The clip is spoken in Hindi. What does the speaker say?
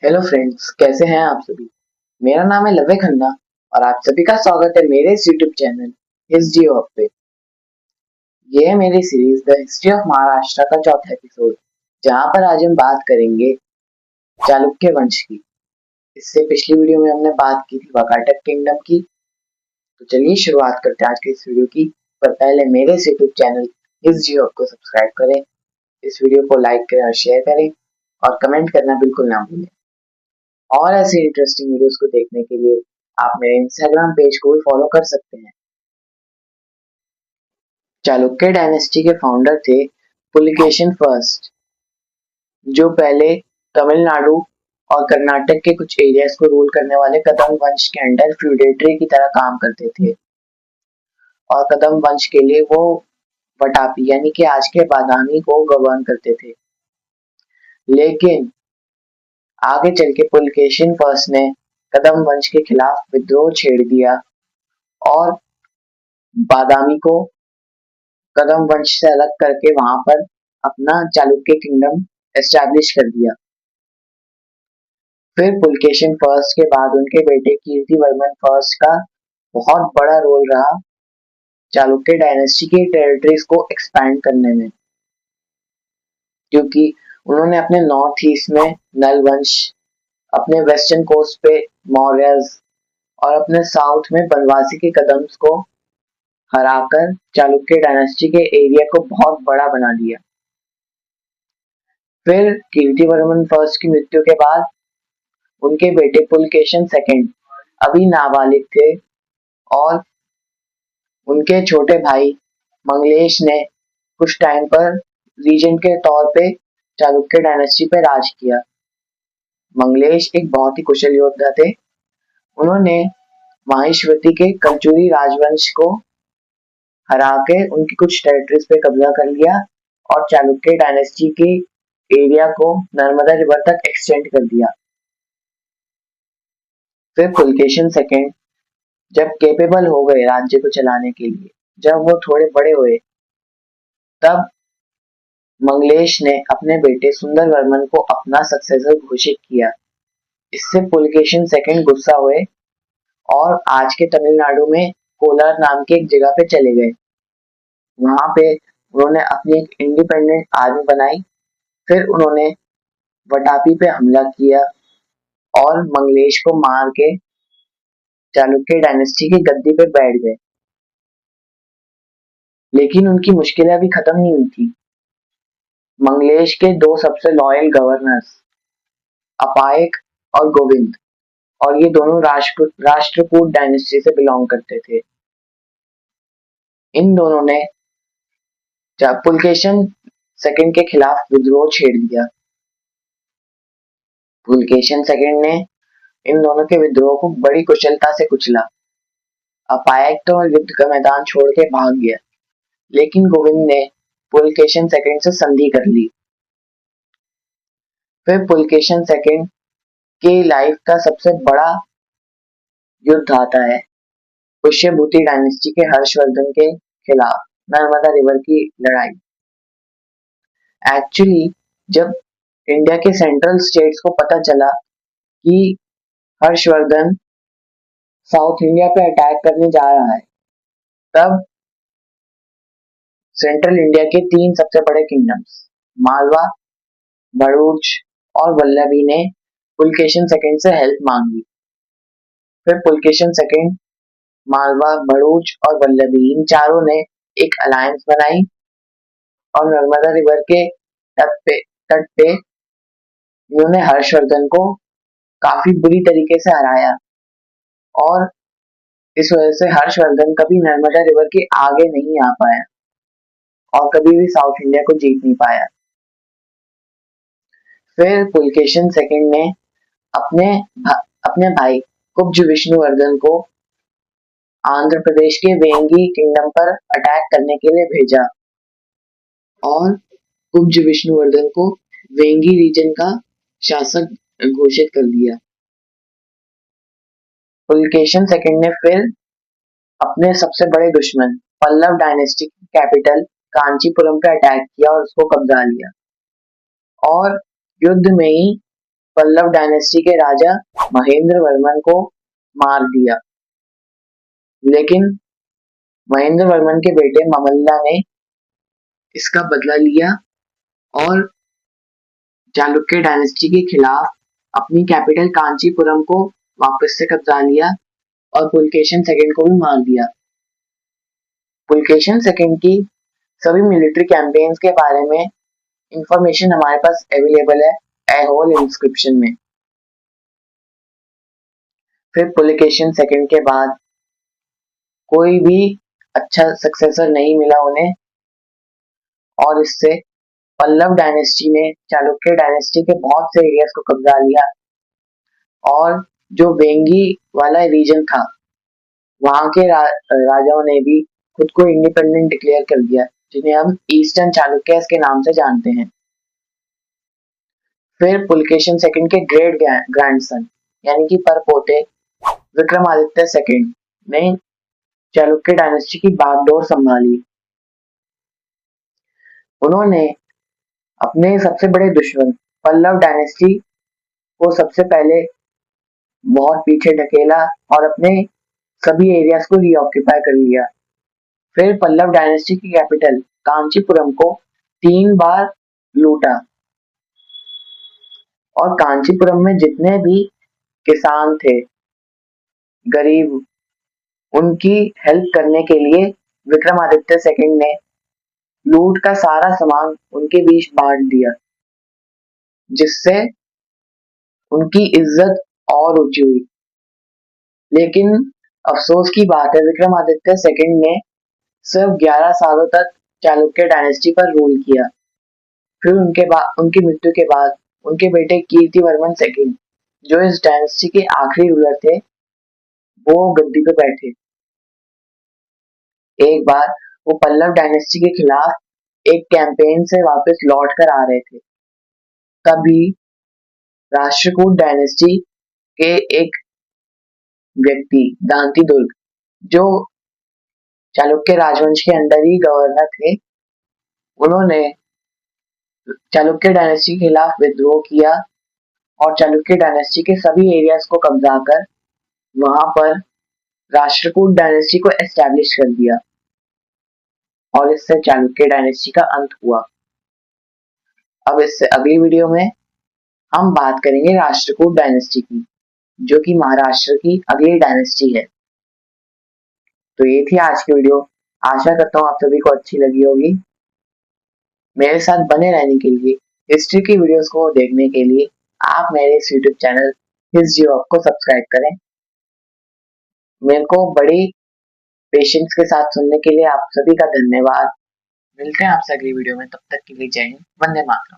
हेलो फ्रेंड्स, कैसे हैं आप सभी। मेरा नाम है लवे खन्ना और आप सभी का स्वागत है मेरे इस यूट्यूब चैनल हिस्ट्री ऑफ पे। ये है मेरी series the history of Maharashtra का चौथा एपिसोड, जहां पर आज हम बात करेंगे चालुक्य वंश की। इससे पिछली वीडियो में हमने बात की थी वाकाटक किंगडम की। तो चलिए शुरुआत करते हैं आज के इस वीडियो की। पर पहले मेरे इस यूट्यूब चैनल हिस्ट्री ऑफ को सब्सक्राइब करें, इस वीडियो को लाइक करें और शेयर करें और कमेंट करना बिल्कुल ना भूलें। और ऐसे इंटरेस्टिंग वीडियोस को देखने के लिए आप मेरे इंस्टाग्राम पेज को भी फॉलो कर सकते हैं। चालुक्य डायनेस्टी के फाउंडर थे पुलिकेशिन फर्स्ट, जो पहले तमिलनाडु और कर्नाटक के कुछ एरियाज को रूल करने वाले कदम वंश के अंडर फ्यूडेटरी की तरह काम करते थे। और कदम वंश के लिए वो वटापी यानी कि आज के बादामी को गवर्न करते थे। लेकिन आगे चल के पुलकेशिन फर्स्ट ने कदम वंश के खिलाफ विद्रोह छेड़ दिया और बादामी को कदम वंश से अलग करके वहां पर अपना चालुक्य किंगडम एस्टैब्लिश कर दिया। फिर पुलकेशिन फर्स्ट के बाद उनके बेटे कीर्तिवर्मन फर्स्ट का बहुत बड़ा रोल रहा चालुक्य डायनेस्टी की टेरिटरीज को एक्सपैंड करने में, क्योंकि उन्होंने अपने नॉर्थ ईस्ट में नल वंश, अपने वेस्टर्न कोस्ट पे मौर्यज और अपने साउथ में बनवासी के कदम्स को हराकर चालुक्य डायनेस्टी के एरिया को बहुत बड़ा बना दिया। फिर कीर्तिवर्मन फर्स्ट की मृत्यु के बाद उनके बेटे पुलकेशिन सेकंड अभी नाबालिग थे और उनके छोटे भाई मंगलेश ने कुछ टाइम पर रीजेंट के तौर पे चालुक्य डायनेस्टी पे राज किया। मंगलेश एक बहुत ही कुशल योद्धा थे। उन्होंने माहिष्मति के कलचुरी राजवंश को हरा के उनकी कुछ टेरिटरीज पे कब्जा कर लिया और चालुक्य डायनेस्टी के एरिया को नर्मदा रिवर तक एक्सटेंड कर दिया। फिर पुलकेशिन सेकंड जब केपेबल हो गए राज्य को चलाने के लिए, जब वो थोड़े बड़े हुए, तब मंगलेश ने अपने बेटे सुंदर वर्मन को अपना सक्सेसर घोषित किया। इससे पुलकेशिन सेकंड गुस्सा हुए और आज के तमिलनाडु में कोलार नाम की एक जगह पे चले गए। वहां पे उन्होंने अपनी एक इंडिपेंडेंट आर्मी बनाई। फिर उन्होंने वटापी पे हमला किया और मंगलेश को मार के चालुक्य डायनेस्टी की गद्दी पे बैठ गए। लेकिन उनकी मुश्किलें अभी खत्म नहीं हुई थी। मंगलेश के दो सबसे लॉयल गवर्नर्स अपायक और गोविंद, और ये दोनों राष्ट्रकूट डायनेस्टी से बिलोंग करते थे। इन दोनों ने पुलकेशिन सेकंड के खिलाफ विद्रोह छेड़ दिया। पुलकेशिन सेकंड ने इन दोनों के विद्रोह को बड़ी कुशलता से कुचला। अपायक तो युद्ध का मैदान छोड़ के भाग गया, लेकिन गोविंद ने पुलकेशिन सेकंड से संधि कर ली। फिर पुलकेशिन सेकंड के लाइफ का सबसे बड़ा युद्ध आता है पुष्यभूति डायनेस्टी के हर्षवर्धन के खिलाफ, नर्मदा रिवर की लड़ाई। एक्चुअली जब इंडिया के सेंट्रल स्टेट्स को पता चला कि हर्षवर्धन साउथ इंडिया पे अटैक करने जा रहा है, तब सेंट्रल इंडिया के तीन सबसे बड़े किंगडम्स मालवा, भरूच और वल्लभी ने पुलकेशिन सेकंड से हेल्प मांगी। फिर पुलकेशिन सेकंड, मालवा, भरूच और वल्लभी इन चारों ने एक अलायंस बनाई और नर्मदा रिवर के तट पे इन्होंने हर्षवर्धन को काफी बुरी तरीके से हराया और इस वजह से हर्षवर्धन कभी नर्मदा रिवर के आगे नहीं आ पाया और कभी भी साउथ इंडिया को जीत नहीं पाया। फिर पुलकेशिन सेकंड ने अपने अपने भाई कुब्ज विष्णुवर्धन को आंध्र प्रदेश के वेंगी किंगडम पर अटैक करने के लिए भेजा और कुब्ज विष्णुवर्धन को वेंगी रीजन का शासक घोषित कर दिया। पुलकेशिन सेकंड ने फिर अपने सबसे बड़े दुश्मन पल्लव डायनेस्टी की कैपिटल कांचीपुरम पे अटैक किया और उसको कब्जा लिया और युद्ध में ही पल्लव डायनेस्टी के राजा महेंद्र वर्मन को मार दिया, लेकिन महेंद्र वर्मन के बेटे ममल्ला ने इसका बदला लिया और चालुक्य डायनेस्टी के खिलाफ अपनी कैपिटल कांचीपुरम को वापस से कब्जा लिया और पुलकेशन सेकंड को भी मार दिया। पुलकेशन सेकंड की सभी मिलिट्री कैंपेन्स के बारे में इंफॉर्मेशन हमारे पास अवेलेबल है ऐहोल इंस्क्रिप्शन में। फिर पुलकेशन सेकंड के बाद कोई भी अच्छा सक्सेसर नहीं मिला उन्हें, और इससे पल्लव डायनेस्टी ने चालुक्य डायनेस्टी के बहुत से एरियाज को कब्जा लिया और जो वेंगी वाला रीजन था वहां के राजाओं ने भी खुद को इंडिपेंडेंट डिक्लेयर कर दिया, जिन्हें हम ईस्टर्न चालुक्यस के नाम से जानते हैं। फिर पुलकेशन सेकंड के ग्रेट ग्रैंडसन यानी कि परपोते विक्रमादित्य सेकंड ने चालुक्य डायनेस्टी की बागडोर संभाली। उन्होंने अपने सबसे बड़े दुश्मन पल्लव डायनेस्टी को सबसे पहले बहुत पीछे ढकेला और अपने सभी एरियाज को रीऑक्यूपाई कर लिया। फिर पल्लव डायनेस्टी की कैपिटल कांचीपुरम को 3 बार लूटा और कांचीपुरम में जितने भी किसान थे गरीब, उनकी हेल्प करने के लिए विक्रमादित्य सेकंड ने लूट का सारा सामान उनके बीच बांट दिया, जिससे उनकी इज्जत और ऊंची हुई। लेकिन अफसोस की बात है विक्रमादित्य सेकंड ने सिर्फ 11 सालों तक चालुक्य डायनेस्टी पर रूल किया। फिर उनकी मृत्यु के बाद उनके बेटे कीर्तिवर्मन सेकंड, जो इस डायनेस्टी के आखिरी रूलर थे, वो गद्दी पे बैठे। एक बार वो पल्लव डायनेस्टी के खिलाफ एक कैंपेन से वापस लौट कर आ रहे थे, तभी राष्ट्रकूट डायनेस्टी के एक व्यक्ति दांती दुर्ग, जो चालुक्य राजवंश के अंडर ही गवर्नर थे, उन्होंने चालुक्य डायनेस्टी के खिलाफ विद्रोह किया और चालुक्य डायनेस्टी के सभी एरियाज को कब्जा कर वहां पर राष्ट्रकूट डायनेस्टी को एस्टैब्लिश कर दिया और इससे चालुक्य डायनेस्टी का अंत हुआ। अब इससे अगली वीडियो में हम बात करेंगे राष्ट्रकूट डायनेस्टी की, जो कि महाराष्ट्र की अगली डायनेस्टी है। तो ये थी आज की वीडियो। आशा करता हूँ आप सभी को अच्छी लगी होगी। मेरे साथ बने रहने के लिए, हिस्ट्री की वीडियोस को देखने के लिए आप मेरे इस यूट्यूब चैनल हिस्ट्री हब को सब्सक्राइब करें। मेरे को बड़ी पेशेंस के साथ सुनने के लिए आप सभी का धन्यवाद। मिलते हैं आपसे अगली वीडियो में, तब तक के लिए जय हिंद, वंदे मातरम।